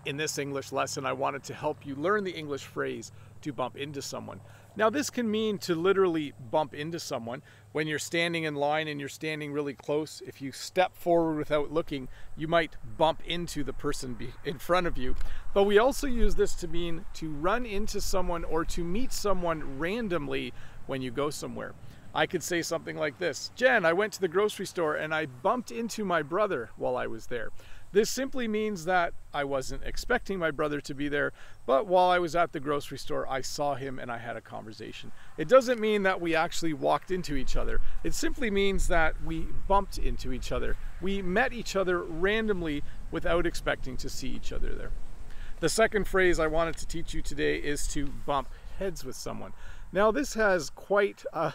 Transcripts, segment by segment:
In this English lesson, I wanted to help you learn the English phrase to bump into someone. Now, this can mean to literally bump into someone. When you're standing in line and you're standing really close, if you step forward without looking, you might bump into the person in front of you. But we also use this to mean to run into someone or to meet someone randomly when you go somewhere. I could say something like this: Jen, I went to the grocery store and I bumped into my brother while I was there. This simply means that I wasn't expecting my brother to be there, but while I was at the grocery store, I saw him and I had a conversation. It doesn't mean that we actually walked into each other. It simply means that we bumped into each other. We met each other randomly without expecting to see each other there. The second phrase I wanted to teach you today is to bump heads with someone. Now, this has quite a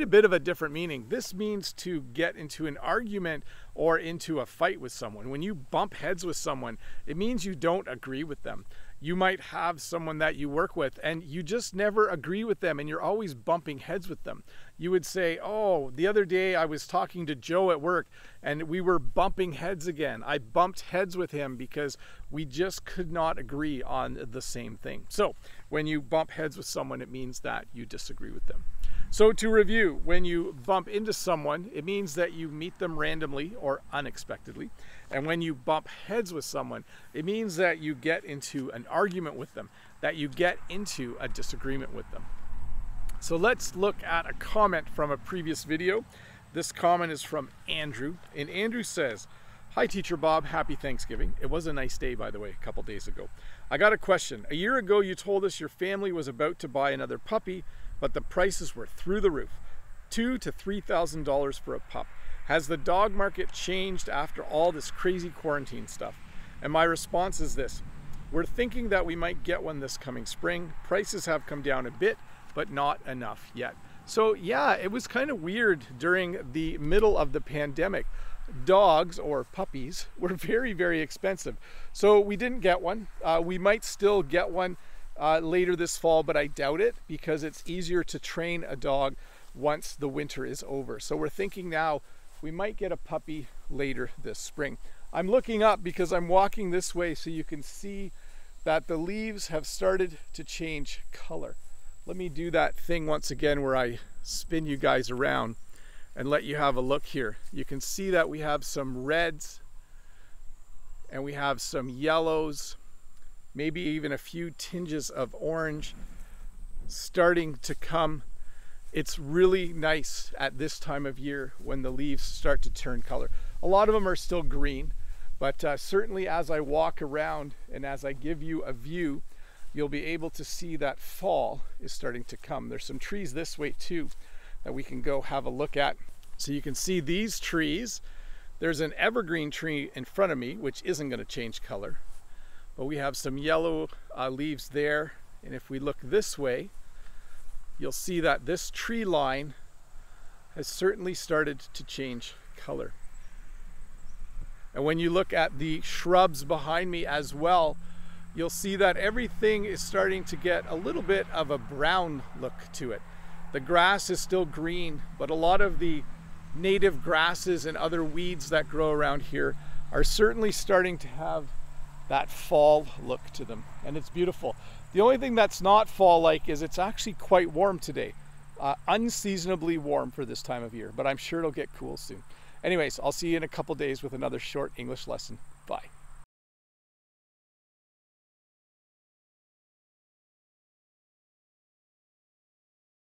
bit of a different meaning. This means to get into an argument or into a fight with someone. When you bump heads with someone, it means you don't agree with them. You might have someone that you work with and you just never agree with them and you're always bumping heads with them. You would say, oh, the other day I was talking to Joe at work and we were bumping heads again. I bumped heads with him because we just could not agree on the same thing. So when you bump heads with someone, it means that you disagree with them. So to review, when you bump into someone, it means that you meet them randomly or unexpectedly. And when you bump heads with someone, it means that you get into an argument with them, that you get into a disagreement with them. So let's look at a comment from a previous video. This comment is from Andrew, and Andrew says, "Hi Teacher Bob, happy Thanksgiving." It was a nice day, by the way, a couple days ago. I got a question. A year ago, you told us your family was about to buy another puppy, but the prices were through the roof, $2,000 to $3,000 for a pup. Has the dog market changed after all this crazy quarantine stuff? And my response is this: we're thinking that we might get one this coming spring. Prices have come down a bit, but not enough yet. So yeah, it was kind of weird during the middle of the pandemic. Dogs, or puppies, were very, very expensive. So we didn't get one. We might still get one later this fall, but I doubt it because it's easier to train a dog once the winter is over. So we're thinking now we might get a puppy later this spring. I'm looking up because I'm walking this way so you can see that the leaves have started to change color. Let me do that thing once again where I spin you guys around and let you have a look here. You can see that we have some reds and we have some yellows, maybe even a few tinges of orange starting to come. It's really nice at this time of year when the leaves start to turn color. A lot of them are still green, but certainly as I walk around and as I give you a view, you'll be able to see that fall is starting to come. There's some trees this way too that we can go have a look at. So you can see these trees. There's an evergreen tree in front of me, which isn't going to change color, but we have some yellow leaves there. And if we look this way, you'll see that this tree line has certainly started to change color. And when you look at the shrubs behind me as well, you'll see that everything is starting to get a little bit of a brown look to it. The grass is still green, but a lot of the native grasses and other weeds that grow around here are certainly starting to have that fall look to them, and it's beautiful. The only thing that's not fall-like is it's actually quite warm today. Unseasonably warm for this time of year, but I'm sure it'll get cool soon. Anyways, I'll see you in a couple days with another short English lesson. Bye.